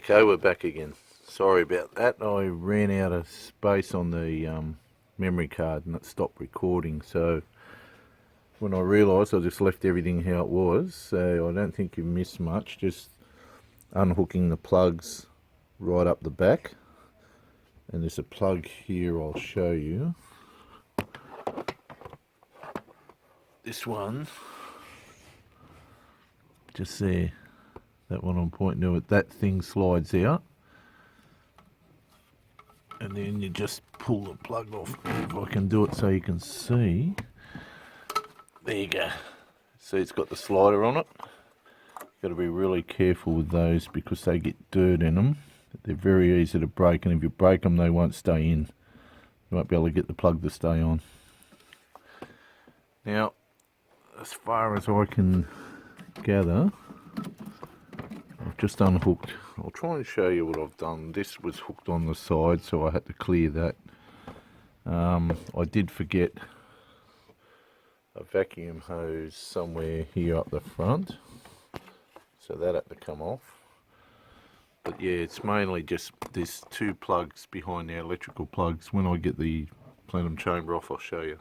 Okay, we're back again. Sorry about that. I ran out of space on the memory card and it stopped recording. So when I realised, I just left everything how it was. So I don't think you missed much. Just unhooking the plugs right up the back. And there's a plug here I'll show you. This one, just there, that one I'm pointing to it, that thing slides out. And then you just pull the plug off. If I can do it so you can see. There you go. See, it's got the slider on it. Got to be really careful with those because they get dirt in them. They're very easy to break, and if you break them, they won't stay in. You won't be able to get the plug to stay on. Now, as far as I can gather, I've just unhooked. I'll try and show you what I've done. This was hooked on the side, so I had to clear that. I did forget a vacuum hose somewhere here up the front, so that had to come off. But yeah, it's mainly just there's two plugs behind the electrical plugs. When I get the plenum chamber off, I'll show you.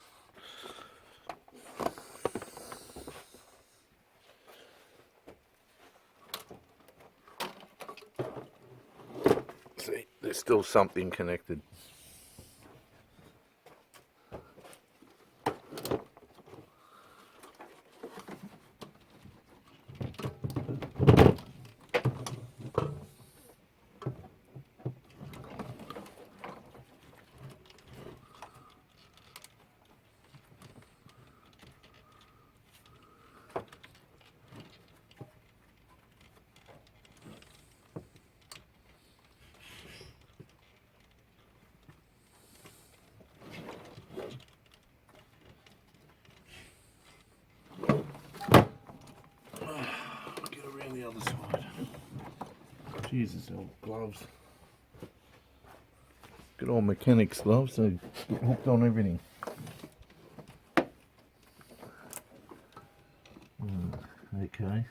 See, there's still something connected. The other side. Jesus, old gloves. Good old mechanics gloves, they get hooked on everything. Okay.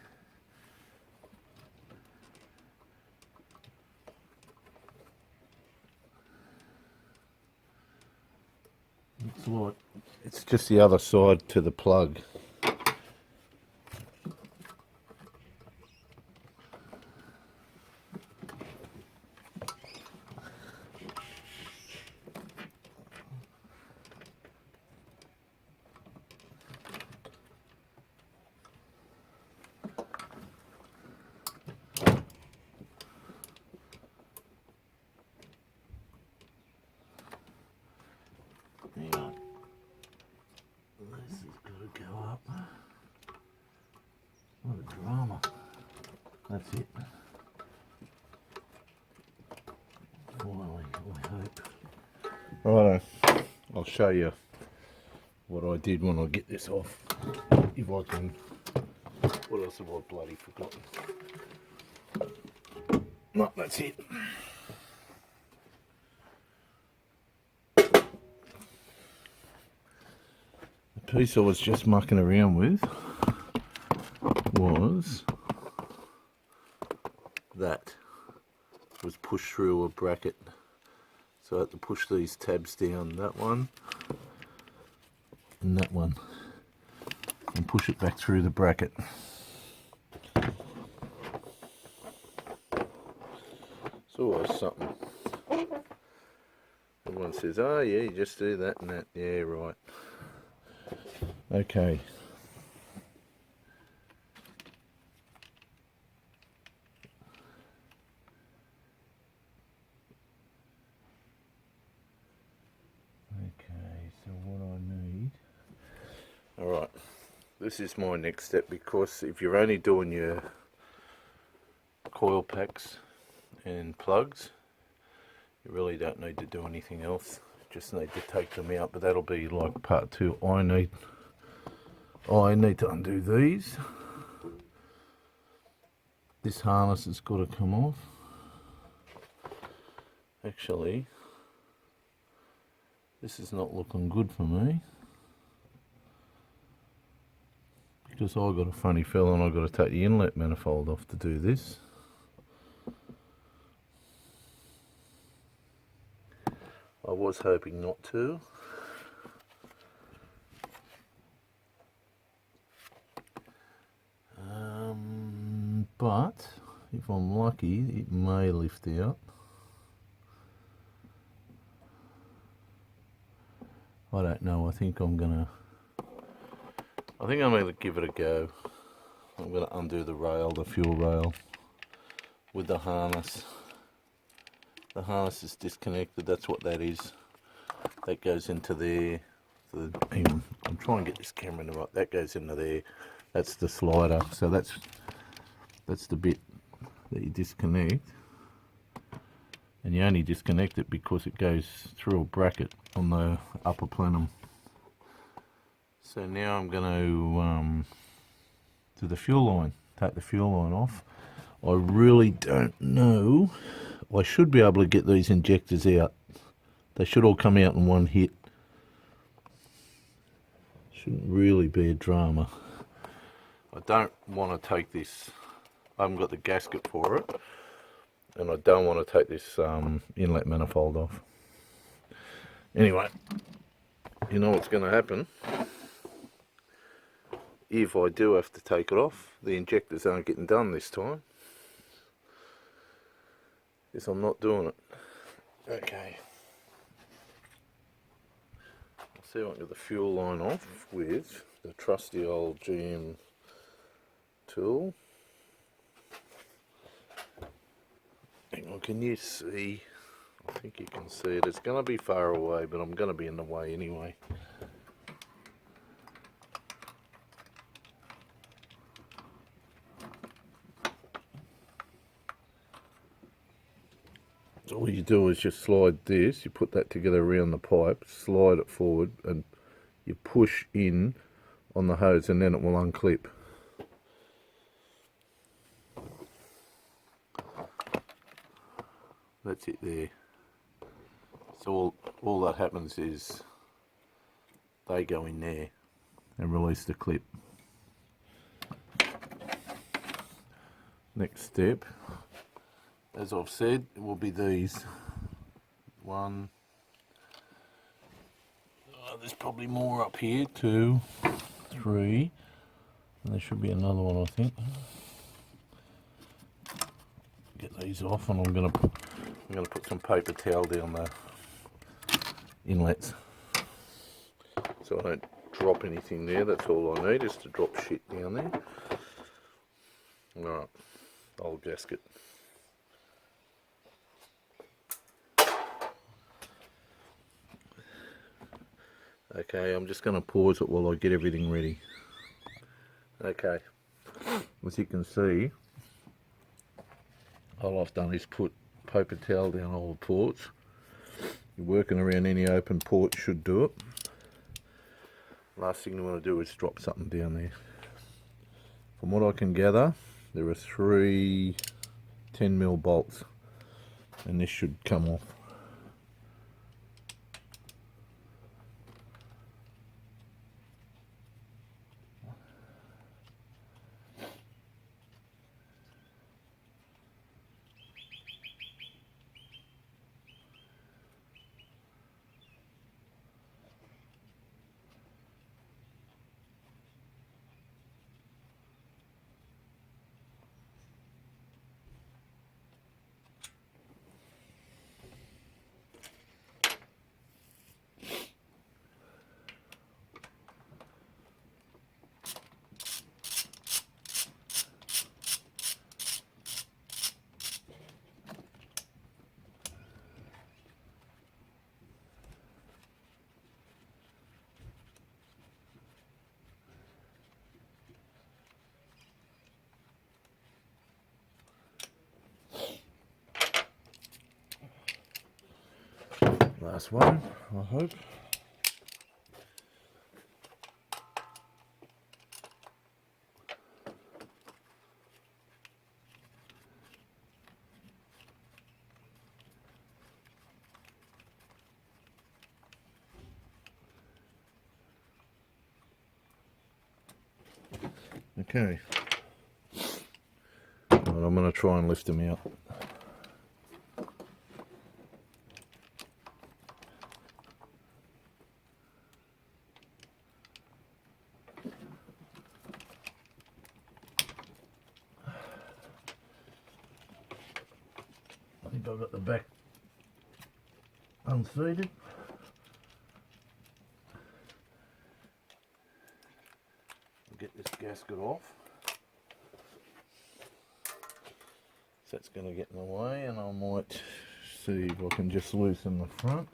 Looks like it's just the other side to the plug. This has got to go up. What a drama. That's it. Finally, I hope. Righto, I'll show you what I did when I get this off. If I can. What else have I bloody forgotten? No, that's it. The piece I was just mucking around with was that was pushed through a bracket, so I had to push these tabs down, that one and that one, and push it back through the bracket. It's always something. Everyone says, oh yeah, you just do that and that. Yeah, right. Okay. So what I need, alright, this is my next step, because if you're only doing your coil packs and plugs, you really don't need to do anything else, just need to take them out, but that'll be like part two. I need to undo these. This harness has got to come off. Actually, this is not looking good for me, because I've got a funny feeling I've got to take the inlet manifold off to do this. was hoping not to. But if I'm lucky, it may lift out. I don't know. I think I'm gonna give it a go. I'm gonna undo the rail, the fuel rail, with the harness. The harness is disconnected. That's what that is. That goes into there. Hang on. I'm trying to get this camera in the right. That goes into there. That's the slider. So that's the bit that you disconnect, and you only disconnect it because it goes through a bracket on the upper plenum. So now I'm going to do the fuel line, take the fuel line off. I really don't know. I should be able to get these injectors out. They should all come out in one hit. Shouldn't really be a drama. I don't want to take this, I haven't got the gasket for it, and I don't want to take this inlet manifold off. Anyway, you know what's going to happen? If I do have to take it off, the injectors aren't getting done this time. Yes, I'm not doing it. Okay. I'll see if I can get the fuel line off with the trusty old GM tool. Hang on, can you see? I think you can see it. It's going to be far away, but I'm going to be in the way anyway. So all you do is just slide this, you put that together around the pipe, slide it forward, and you push in on the hose, and then it will unclip. That's it there. So all that happens is they go in there and release the clip. Next step, as I've said, it will be these. One, there's probably more up here, 2, 3, and there should be another one, I think. Get these off, and I'm gonna put some paper towel down the inlets so I don't drop anything there. That's all I need, is to drop shit down there. Alright, old gasket. Okay, I'm just going to pause it while I get everything ready. Okay, as you can see, all I've done is put paper towel down all the ports. You're working around any open port should do it. Last thing you want to do is drop something down there. From what I can gather, there are 3 10mm bolts, and this should come off. Last one, I hope. Okay. Well, I'm going to try and lift them out. think I've got the back unseated. I'll get this gasket off. So that's going to get in the way, and I might see if I can just loosen the front.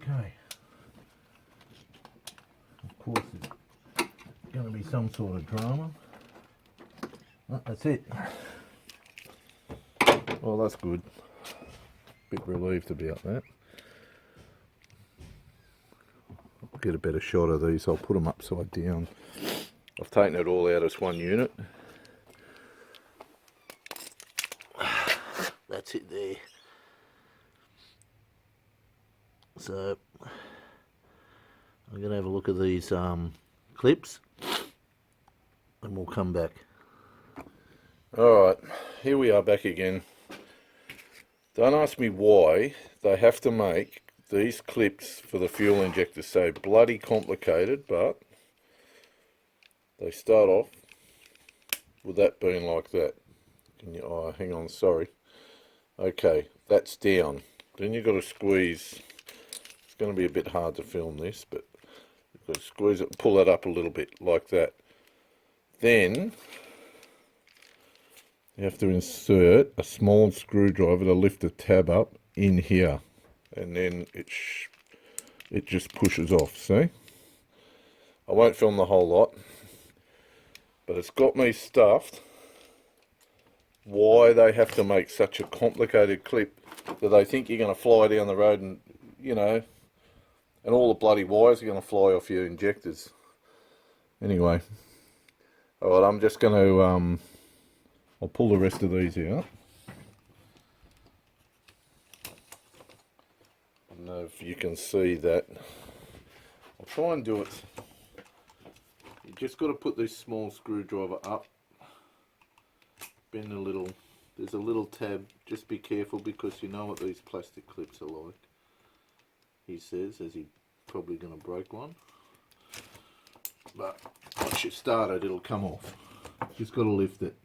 Okay. Of course, there's going to be some sort of drama. Oh, that's it. Well, that's good. Bit relieved about that. I'll get a better shot of these. I'll put them upside down. I've taken it all out as one unit. That's it there. So I'm going to have a look at these clips and we'll come back. Alright, here we are back again. Don't ask me why they have to make these clips for the fuel injector so bloody complicated, but they start off with that being like that. Can you, oh, hang on, sorry. Okay, that's down. Then you've got to squeeze. It's going to be a bit hard to film this, but you've got to squeeze it, pull it up a little bit like that. Then you have to insert a small screwdriver to lift the tab up in here, and then it just pushes off. See? I won't film the whole lot, but it's got me stuffed. Why they have to make such a complicated clip that they think you're going to fly down the road and, you know, and all the bloody wires are going to fly off your injectors. Anyway, alright, I'm just going to, I'll pull the rest of these out. I don't know if you can see that. I'll try and do it. You just got to put this small screwdriver up. Bend a little, there's a little tab, just be careful because you know what these plastic clips are like. He says, as he's probably going to break one. But once you start it, it'll come off. Just got to lift it.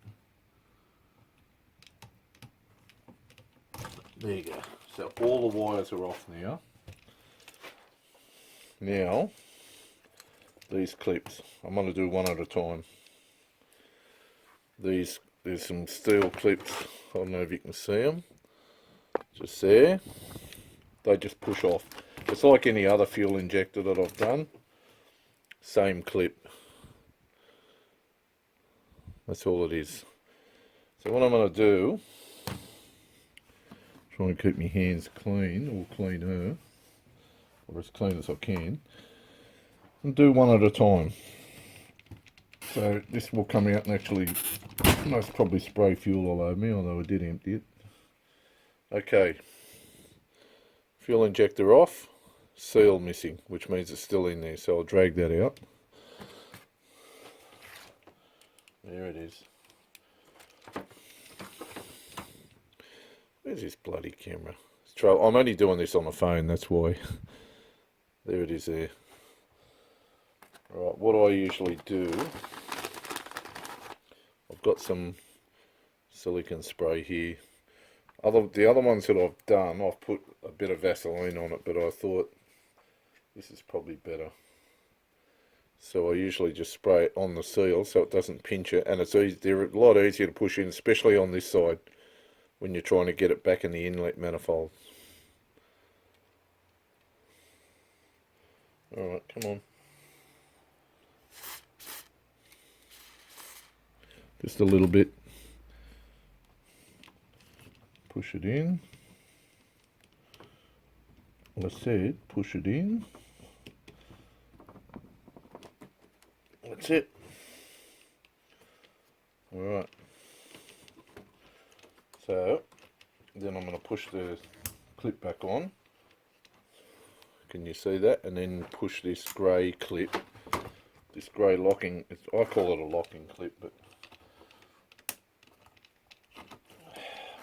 There you go. So all the wires are off now. Now, these clips, I'm going to do one at a time. There's some steel clips, I don't know if you can see them, just there. They just push off. It's like any other fuel injector that I've done. Same clip. That's all it is. So what I'm going to do, try and keep my hands clean, or cleaner, or as clean as I can, and do one at a time. So this will come out and actually most probably spray fuel all over me, although I did empty it. Okay, fuel injector off, seal missing, which means it's still in there, so I'll drag that out. There it is. Where's this bloody camera? I'm only doing this on the phone, that's why. There it is there. Right, what I usually do, I've got some silicone spray here. The other ones that I've done, I've put a bit of Vaseline on it, but I thought this is probably better. So I usually just spray it on the seal so it doesn't pinch it, and they're a lot easier to push in, especially on this side when you're trying to get it back in the inlet manifold. Alright, come on. Just a little bit. Push it in. I said push it in. That's it. Alright. So, then I'm going to push the clip back on. Can you see that? And then push this grey clip. This grey locking, I call it a locking clip, but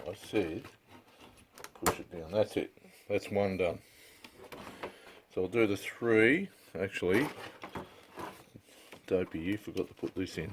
I said push it down. That's it. That's one done. So I'll do the three. Actually, Dopey, you forgot to put this in.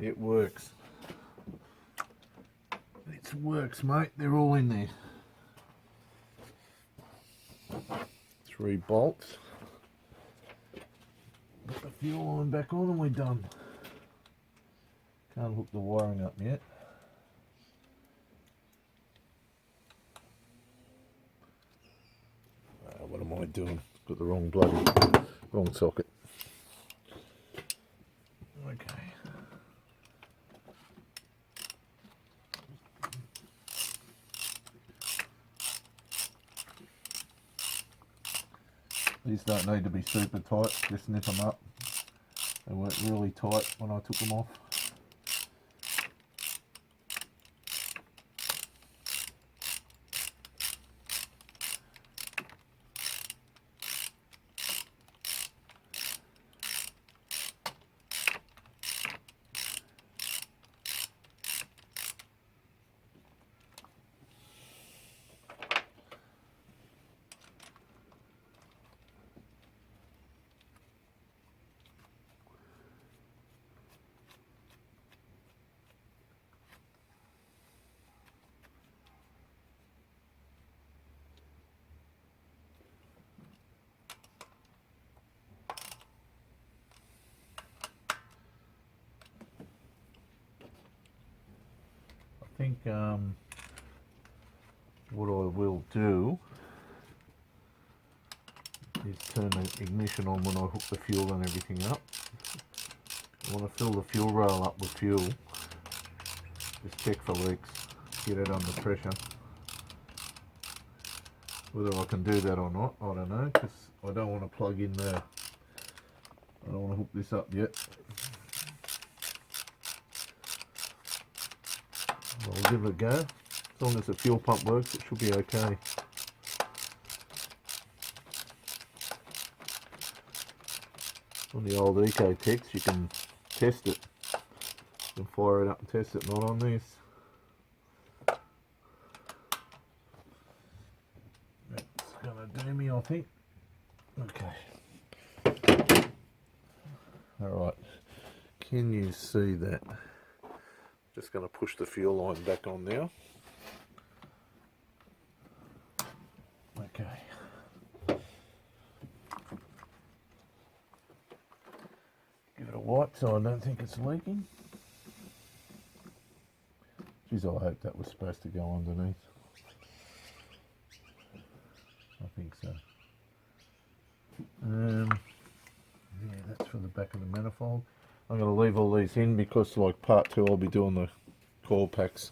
It works. It works, mate. They're all in there. 3 bolts. Put the fuel line back on and we're done. Can't hook the wiring up yet. What am I doing? Got the wrong socket. Okay. These don't need to be super tight, just nip them up. They weren't really tight when I took them off. I think what I will do is turn the ignition on when I hook the fuel and everything up. I want to fill the fuel rail up with fuel. Just check for leaks, get it under pressure. Whether I can do that or not, I don't know, because I don't want to plug in the, I don't want to hook this up yet. I'll give it a go. As long as the fuel pump works, it should be okay. On the old Ecotechs, you can test it. You can fire it up and test it, not on this. That's gonna do me, I think. Okay. Alright. Can you see that? Just going to push the fuel line back on now. Okay. Give it a wipe so I don't think it's leaking. Geez, I hope that was supposed to go underneath. I think so. Yeah, that's for the back of the manifold. I'm going to leave all these in because, like part 2, I'll be doing the coil packs.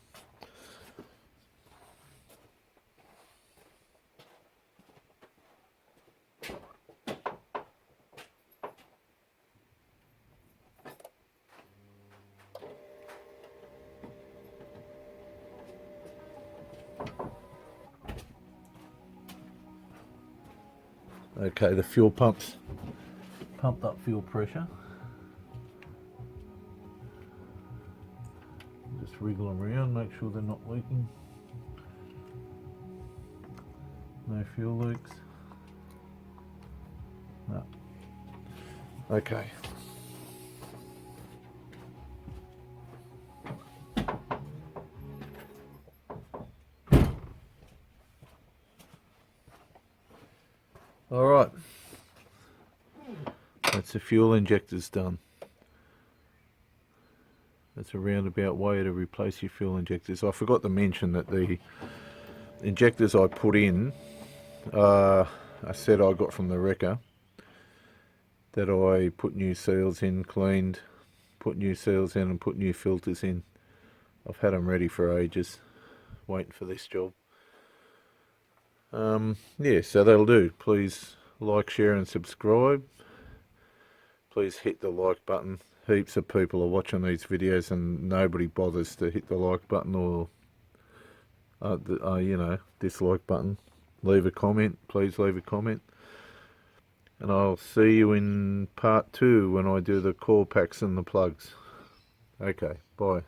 Okay, the fuel pumps pumped up fuel pressure. Just wriggle them around, make sure they're not leaking. No fuel leaks. No. Okay. All right. That's the fuel injectors done. That's a roundabout way to replace your fuel injectors. I forgot to mention that the injectors I put in, a set I got from the wrecker, that I put new seals in, cleaned, put new seals in and put new filters in. I've had them ready for ages, waiting for this job. Yeah, so that'll do. Please like, share and subscribe. Please hit the like button. Heaps of people are watching these videos and nobody bothers to hit the like button or you know, dislike button. Leave a comment, please leave a comment. And I'll see you in part 2 when I do the core packs and the plugs. Okay, bye.